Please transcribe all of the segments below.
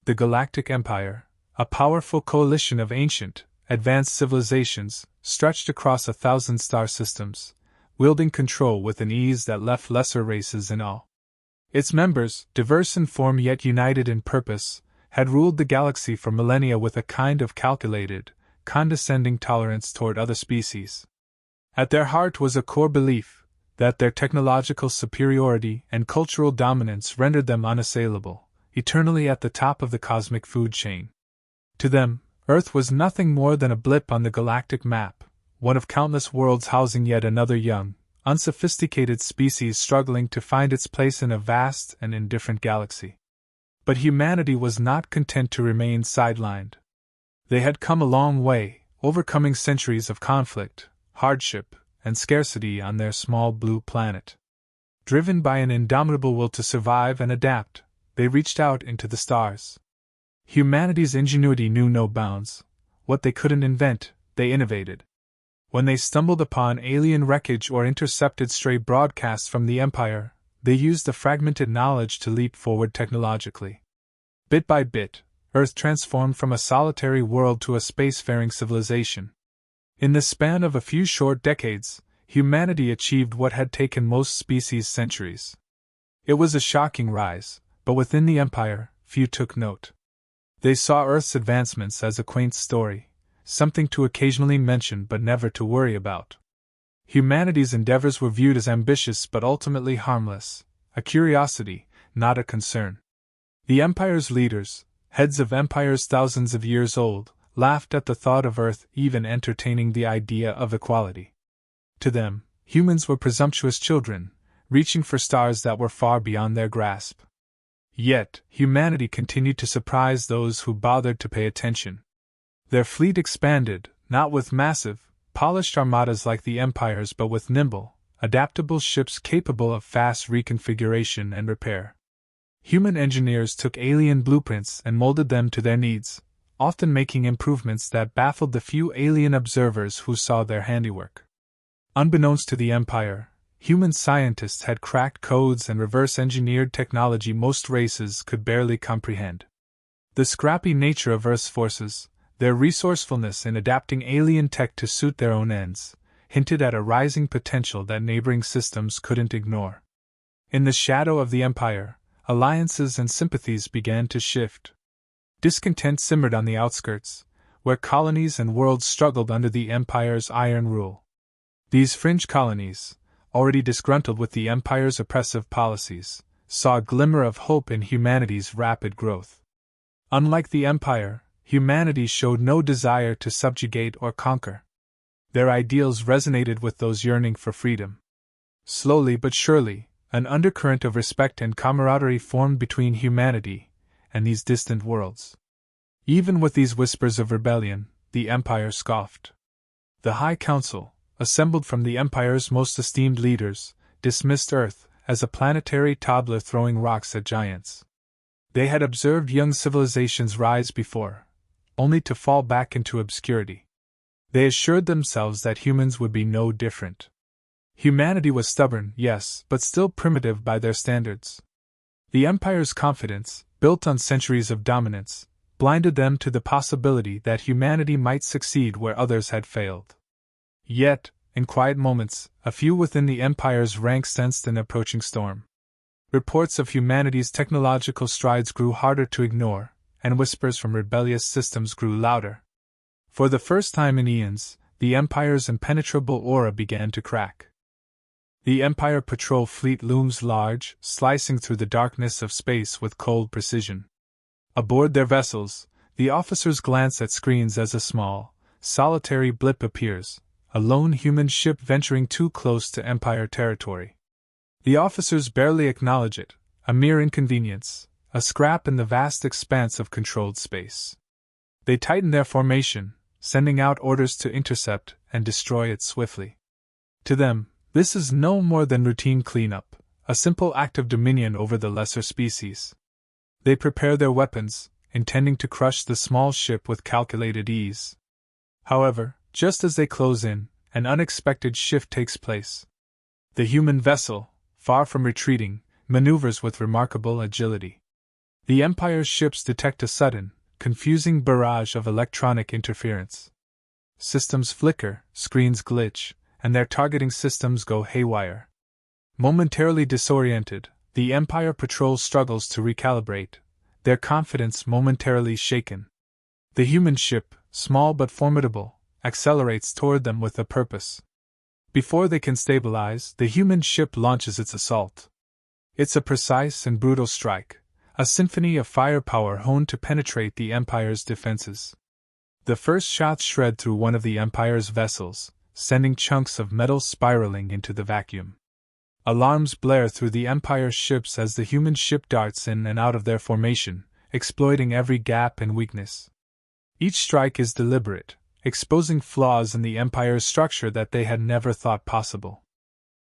The Galactic Empire, a powerful coalition of ancient, advanced civilizations, stretched across 1,000 star systems, wielding control with an ease that left lesser races in awe. Its members, diverse in form yet united in purpose, had ruled the galaxy for millennia with a kind of calculated, condescending tolerance toward other species. At their heart was a core belief that their technological superiority and cultural dominance rendered them unassailable, eternally at the top of the cosmic food chain. To them, Earth was nothing more than a blip on the galactic map, one of countless worlds housing yet another young, unsophisticated species struggling to find its place in a vast and indifferent galaxy. But humanity was not content to remain sidelined. They had come a long way, overcoming centuries of conflict, hardship, and scarcity on their small blue planet. Driven by an indomitable will to survive and adapt, they reached out into the stars. Humanity's ingenuity knew no bounds. What they couldn't invent, they innovated. When they stumbled upon alien wreckage or intercepted stray broadcasts from the Empire, they used the fragmented knowledge to leap forward technologically. Bit by bit, Earth transformed from a solitary world to a spacefaring civilization. In the span of a few short decades, humanity achieved what had taken most species centuries. It was a shocking rise, but within the Empire, few took note. They saw Earth's advancements as a quaint story, something to occasionally mention but never to worry about. Humanity's endeavors were viewed as ambitious but ultimately harmless, a curiosity, not a concern. The Empire's leaders, heads of empires thousands of years old, laughed at the thought of Earth even entertaining the idea of equality. To them, humans were presumptuous children, reaching for stars that were far beyond their grasp. Yet, humanity continued to surprise those who bothered to pay attention. Their fleet expanded, not with massive, polished armadas like the Empire's but with nimble, adaptable ships capable of fast reconfiguration and repair. Human engineers took alien blueprints and molded them to their needs, often making improvements that baffled the few alien observers who saw their handiwork. Unbeknownst to the Empire, human scientists had cracked codes and reverse-engineered technology most races could barely comprehend. The scrappy nature of Earth's forces, their resourcefulness in adapting alien tech to suit their own ends, hinted at a rising potential that neighboring systems couldn't ignore. In the shadow of the Empire, alliances and sympathies began to shift. Discontent simmered on the outskirts, where colonies and worlds struggled under the Empire's iron rule. These fringe colonies, already disgruntled with the Empire's oppressive policies, saw a glimmer of hope in humanity's rapid growth. Unlike the Empire, humanity showed no desire to subjugate or conquer. Their ideals resonated with those yearning for freedom. Slowly but surely, an undercurrent of respect and camaraderie formed between humanity and these distant worlds. Even with these whispers of rebellion, the Empire scoffed. The High Council, assembled from the Empire's most esteemed leaders, dismissed Earth as a planetary toddler throwing rocks at giants. They had observed young civilizations rise before, only to fall back into obscurity. They assured themselves that humans would be no different. Humanity was stubborn, yes, but still primitive by their standards. The Empire's confidence, built on centuries of dominance, blinded them to the possibility that humanity might succeed where others had failed. Yet, in quiet moments, a few within the Empire's ranks sensed an approaching storm. Reports of humanity's technological strides grew harder to ignore, and whispers from rebellious systems grew louder. For the first time in eons, the Empire's impenetrable aura began to crack. The Empire patrol fleet looms large, slicing through the darkness of space with cold precision. Aboard their vessels, the officers glance at screens as a small, solitary blip appears, a lone human ship venturing too close to Empire territory. The officers barely acknowledge it, a mere inconvenience, a scrap in the vast expanse of controlled space. They tighten their formation, sending out orders to intercept and destroy it swiftly. To them, this is no more than routine cleanup, a simple act of dominion over the lesser species. They prepare their weapons, intending to crush the small ship with calculated ease. However, just as they close in, an unexpected shift takes place. The human vessel, far from retreating, maneuvers with remarkable agility. The Empire's ships detect a sudden, confusing barrage of electronic interference. Systems flicker, screens glitch, and their targeting systems go haywire. Momentarily disoriented, the Empire patrol struggles to recalibrate, their confidence momentarily shaken. The human ship, small but formidable, accelerates toward them with a purpose. Before they can stabilize, the human ship launches its assault. It's a precise and brutal strike, a symphony of firepower honed to penetrate the Empire's defenses. The first shots shred through one of the Empire's vessels, sending chunks of metal spiraling into the vacuum. Alarms blare through the Empire's ships as the human ship darts in and out of their formation, exploiting every gap and weakness. Each strike is deliberate, exposing flaws in the Empire's structure that they had never thought possible.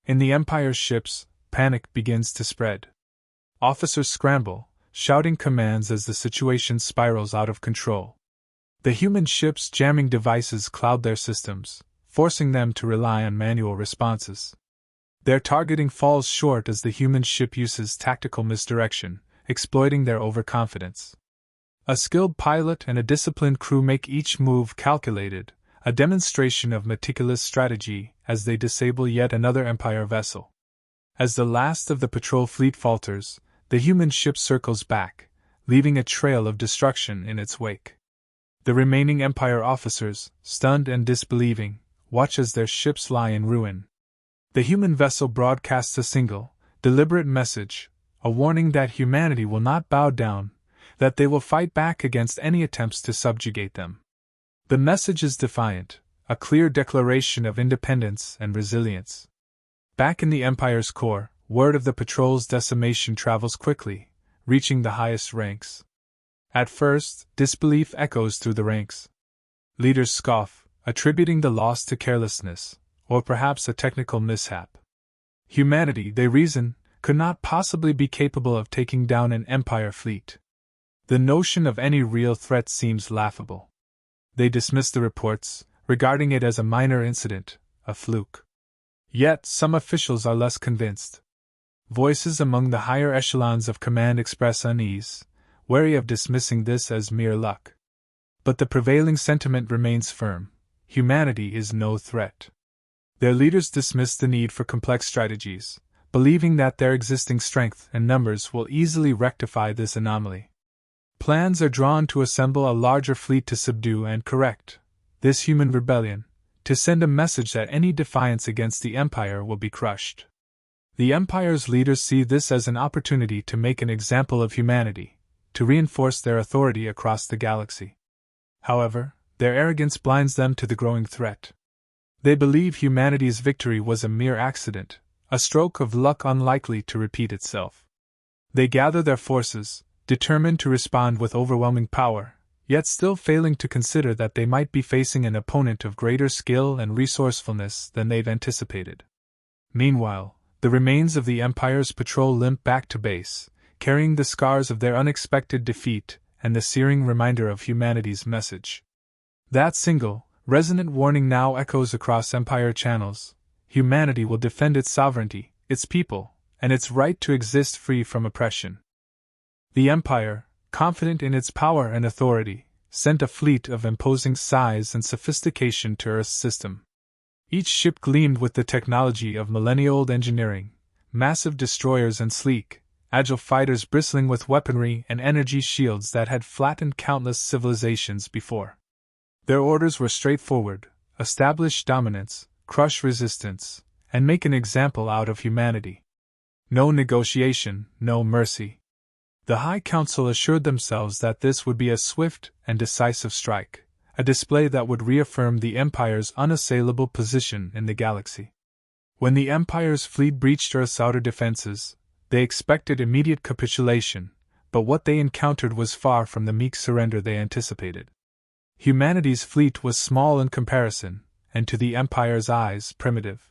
In the Empire's ships, panic begins to spread. Officers scramble, shouting commands as the situation spirals out of control. The human ship's jamming devices cloud their systems, forcing them to rely on manual responses. Their targeting falls short as the human ship uses tactical misdirection, exploiting their overconfidence. A skilled pilot and a disciplined crew make each move calculated, a demonstration of meticulous strategy as they disable yet another Empire vessel. As the last of the patrol fleet falters, the human ship circles back, leaving a trail of destruction in its wake. The remaining Empire officers, stunned and disbelieving, watch as their ships lie in ruin. The human vessel broadcasts a single, deliberate message, a warning that humanity will not bow down, that they will fight back against any attempts to subjugate them. The message is defiant, a clear declaration of independence and resilience. Back in the Empire's core, word of the patrol's decimation travels quickly, reaching the highest ranks. At first, disbelief echoes through the ranks. Leaders scoff, attributing the loss to carelessness, or perhaps a technical mishap. Humanity, they reason, could not possibly be capable of taking down an Empire fleet. The notion of any real threat seems laughable. They dismiss the reports, regarding it as a minor incident, a fluke. Yet, some officials are less convinced. Voices among the higher echelons of command express unease, wary of dismissing this as mere luck. But the prevailing sentiment remains firm: humanity is no threat. Their leaders dismiss the need for complex strategies, believing that their existing strength and numbers will easily rectify this anomaly. Plans are drawn to assemble a larger fleet to subdue and correct this human rebellion, to send a message that any defiance against the Empire will be crushed. The Empire's leaders see this as an opportunity to make an example of humanity, to reinforce their authority across the galaxy. However, their arrogance blinds them to the growing threat. They believe humanity's victory was a mere accident, a stroke of luck unlikely to repeat itself. They gather their forces, determined to respond with overwhelming power, yet still failing to consider that they might be facing an opponent of greater skill and resourcefulness than they've anticipated. Meanwhile, the remains of the Empire's patrol limp back to base, carrying the scars of their unexpected defeat and the searing reminder of humanity's message. That single, resonant warning now echoes across Empire channels: humanity will defend its sovereignty, its people, and its right to exist free from oppression. The Empire, confident in its power and authority, sent a fleet of imposing size and sophistication to Earth's system. Each ship gleamed with the technology of millennia-old engineering, massive destroyers and sleek, agile fighters bristling with weaponry and energy shields that had flattened countless civilizations before. Their orders were straightforward: establish dominance, crush resistance, and make an example out of humanity. No negotiation, no mercy. The High Council assured themselves that this would be a swift and decisive strike, a display that would reaffirm the Empire's unassailable position in the galaxy. When the Empire's fleet breached Earth's outer defenses, they expected immediate capitulation, but what they encountered was far from the meek surrender they anticipated. Humanity's fleet was small in comparison, and to the Empire's eyes, primitive.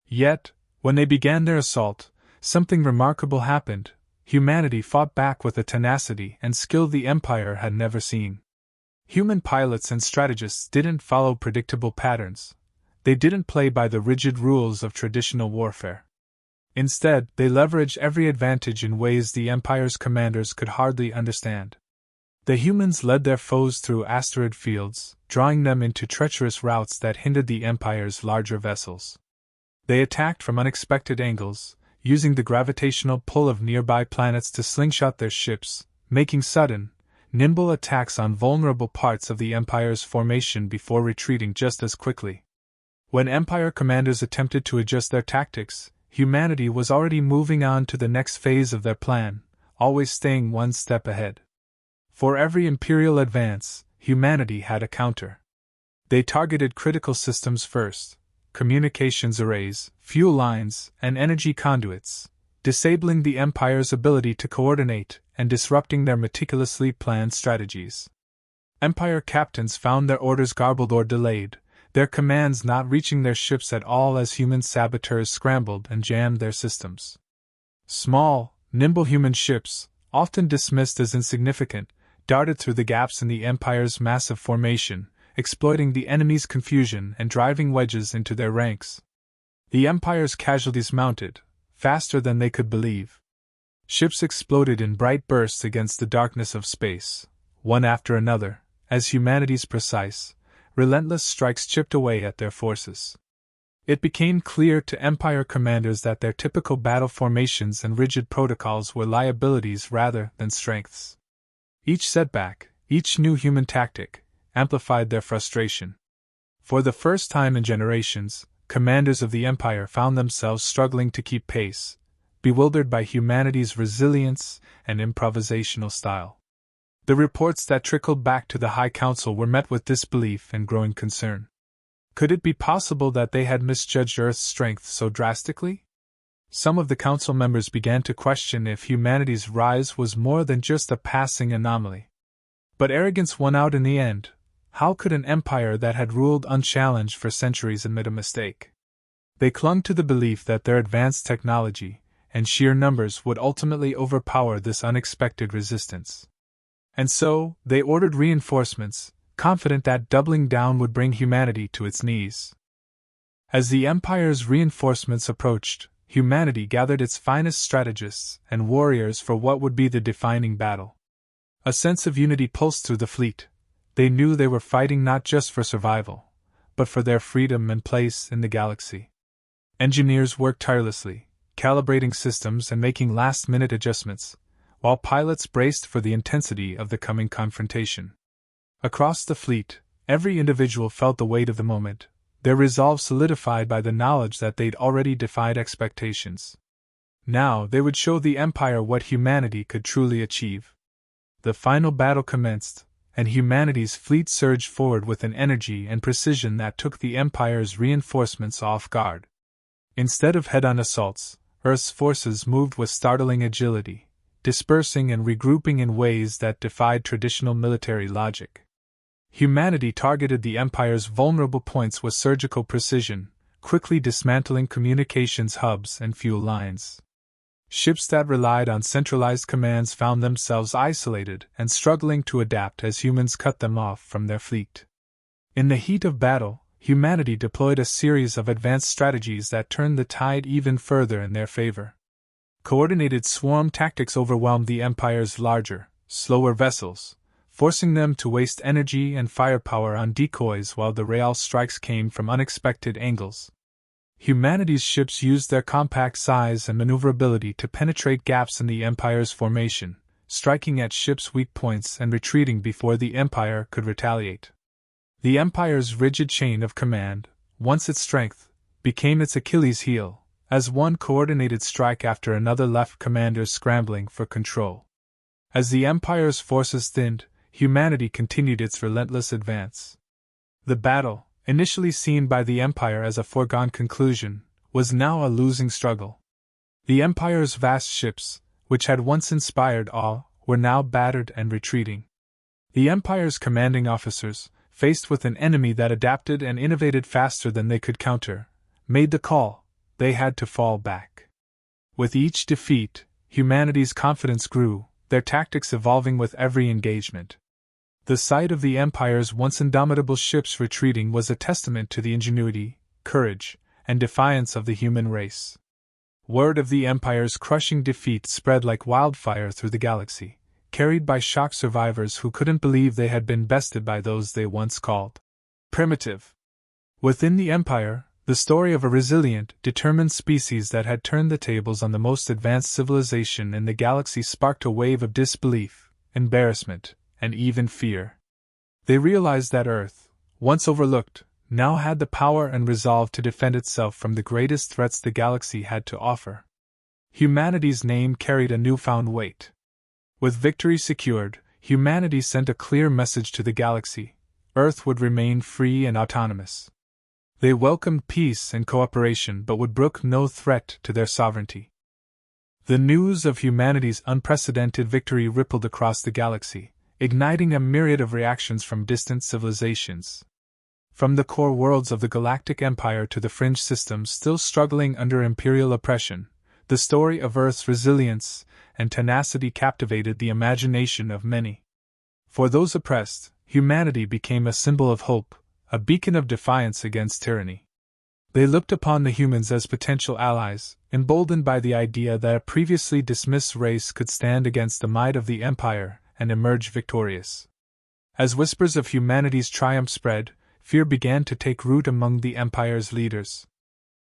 Yet, when they began their assault, something remarkable happened. Humanity fought back with a tenacity and skill the Empire had never seen. Human pilots and strategists didn't follow predictable patterns. They didn't play by the rigid rules of traditional warfare. Instead, they leveraged every advantage in ways the Empire's commanders could hardly understand. The humans led their foes through asteroid fields, drawing them into treacherous routes that hindered the Empire's larger vessels. They attacked from unexpected angles, using the gravitational pull of nearby planets to slingshot their ships, making sudden, nimble attacks on vulnerable parts of the Empire's formation before retreating just as quickly. When Empire commanders attempted to adjust their tactics, humanity was already moving on to the next phase of their plan, always staying one step ahead. For every Imperial advance, humanity had a counter. They targeted critical systems first: communications arrays, fuel lines, and energy conduits, disabling the Empire's ability to coordinate and disrupting their meticulously planned strategies. Empire captains found their orders garbled or delayed, their commands not reaching their ships at all as human saboteurs scrambled and jammed their systems. Small, nimble human ships, often dismissed as insignificant, darted through the gaps in the Empire's massive formation, exploiting the enemy's confusion and driving wedges into their ranks. The Empire's casualties mounted, faster than they could believe. Ships exploded in bright bursts against the darkness of space, one after another, as humanity's precise, relentless strikes chipped away at their forces. It became clear to Empire commanders that their typical battle formations and rigid protocols were liabilities rather than strengths. Each setback, each new human tactic, amplified their frustration. For the first time in generations, commanders of the Empire found themselves struggling to keep pace, bewildered by humanity's resilience and improvisational style. The reports that trickled back to the High Council were met with disbelief and growing concern. Could it be possible that they had misjudged Earth's strength so drastically? Some of the Council members began to question if humanity's rise was more than just a passing anomaly. But arrogance won out in the end. How could an empire that had ruled unchallenged for centuries admit a mistake? They clung to the belief that their advanced technology and sheer numbers would ultimately overpower this unexpected resistance. And so, they ordered reinforcements, confident that doubling down would bring humanity to its knees. As the Empire's reinforcements approached, humanity gathered its finest strategists and warriors for what would be the defining battle. A sense of unity pulsed through the fleet. They knew they were fighting not just for survival, but for their freedom and place in the galaxy. Engineers worked tirelessly, calibrating systems and making last-minute adjustments, while pilots braced for the intensity of the coming confrontation. Across the fleet, every individual felt the weight of the moment, their resolve solidified by the knowledge that they'd already defied expectations. Now they would show the Empire what humanity could truly achieve. The final battle commenced, and humanity's fleet surged forward with an energy and precision that took the Empire's reinforcements off guard. Instead of head-on assaults, Earth's forces moved with startling agility, dispersing and regrouping in ways that defied traditional military logic. Humanity targeted the Empire's vulnerable points with surgical precision, quickly dismantling communications hubs and fuel lines. Ships that relied on centralized commands found themselves isolated and struggling to adapt as humans cut them off from their fleet. In the heat of battle, humanity deployed a series of advanced strategies that turned the tide even further in their favor. Coordinated swarm tactics overwhelmed the Empire's larger, slower vessels, forcing them to waste energy and firepower on decoys while the rail strikes came from unexpected angles. Humanity's ships used their compact size and maneuverability to penetrate gaps in the Empire's formation, striking at ships' weak points and retreating before the Empire could retaliate. The Empire's rigid chain of command, once its strength, became its Achilles' heel, as one coordinated strike after another left commanders scrambling for control. As the Empire's forces thinned, humanity continued its relentless advance. The battle, initially seen by the Empire as a foregone conclusion, was now a losing struggle. The Empire's vast ships, which had once inspired awe, were now battered and retreating. The Empire's commanding officers, faced with an enemy that adapted and innovated faster than they could counter, made the call: they had to fall back. With each defeat, humanity's confidence grew, their tactics evolving with every engagement. The sight of the Empire's once indomitable ships retreating was a testament to the ingenuity, courage, and defiance of the human race. Word of the Empire's crushing defeat spread like wildfire through the galaxy, carried by shocked survivors who couldn't believe they had been bested by those they once called primitive. Within the Empire, the story of a resilient, determined species that had turned the tables on the most advanced civilization in the galaxy sparked a wave of disbelief, embarrassment, and even fear. They realized that Earth, once overlooked, now had the power and resolve to defend itself from the greatest threats the galaxy had to offer. Humanity's name carried a newfound weight. With victory secured, humanity sent a clear message to the galaxy: Earth would remain free and autonomous. They welcomed peace and cooperation but would brook no threat to their sovereignty. The news of humanity's unprecedented victory rippled across the galaxy, igniting a myriad of reactions from distant civilizations. From the core worlds of the Galactic Empire to the fringe systems still struggling under imperial oppression, the story of Earth's resilience and tenacity captivated the imagination of many. For those oppressed, humanity became a symbol of hope, a beacon of defiance against tyranny. They looked upon the humans as potential allies, emboldened by the idea that a previously dismissed race could stand against the might of the Empire and emerge victorious. As whispers of humanity's triumph spread, fear began to take root among the Empire's leaders.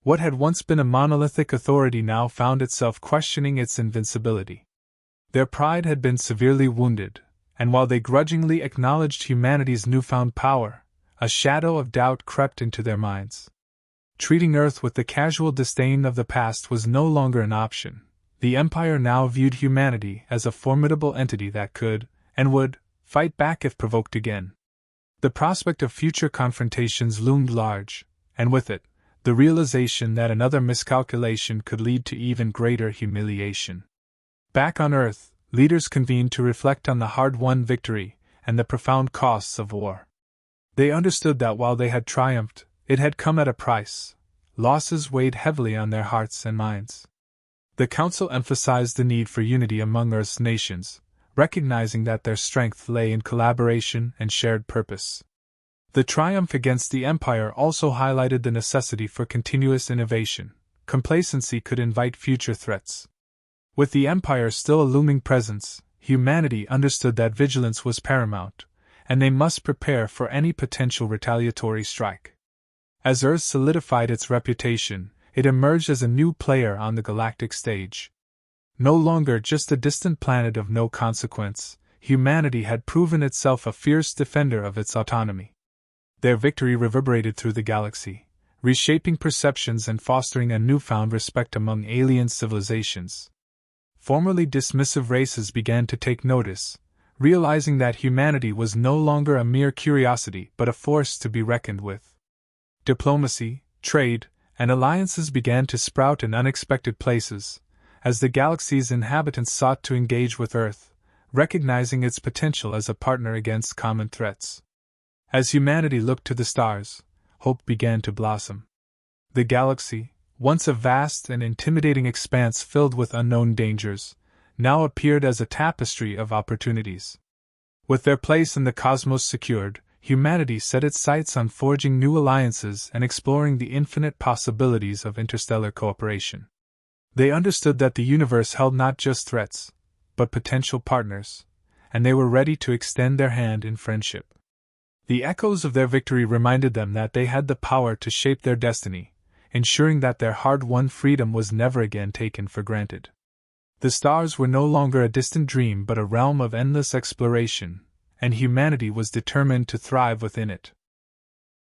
What had once been a monolithic authority now found itself questioning its invincibility. Their pride had been severely wounded, and while they grudgingly acknowledged humanity's newfound power, a shadow of doubt crept into their minds. Treating Earth with the casual disdain of the past was no longer an option. The Empire now viewed humanity as a formidable entity that could, and would, fight back if provoked again. The prospect of future confrontations loomed large, and with it, the realization that another miscalculation could lead to even greater humiliation. Back on Earth, leaders convened to reflect on the hard-won victory and the profound costs of war. They understood that while they had triumphed, it had come at a price. Losses weighed heavily on their hearts and minds. The Council emphasized the need for unity among Earth's nations, recognizing that their strength lay in collaboration and shared purpose. The triumph against the Empire also highlighted the necessity for continuous innovation. Complacency could invite future threats. With the Empire still a looming presence, humanity understood that vigilance was paramount, and they must prepare for any potential retaliatory strike. As Earth solidified its reputation, it emerged as a new player on the galactic stage. No longer just a distant planet of no consequence, humanity had proven itself a fierce defender of its autonomy. Their victory reverberated through the galaxy, reshaping perceptions and fostering a newfound respect among alien civilizations. Formerly dismissive races began to take notice, realizing that humanity was no longer a mere curiosity but a force to be reckoned with. Diplomacy, trade, and alliances began to sprout in unexpected places, as the galaxy's inhabitants sought to engage with Earth, recognizing its potential as a partner against common threats. As humanity looked to the stars, hope began to blossom. The galaxy, once a vast and intimidating expanse filled with unknown dangers, now appeared as a tapestry of opportunities. With their place in the cosmos secured, humanity set its sights on forging new alliances and exploring the infinite possibilities of interstellar cooperation. They understood that the universe held not just threats, but potential partners, and they were ready to extend their hand in friendship. The echoes of their victory reminded them that they had the power to shape their destiny, ensuring that their hard-won freedom was never again taken for granted. The stars were no longer a distant dream but a realm of endless exploration, and humanity was determined to thrive within it.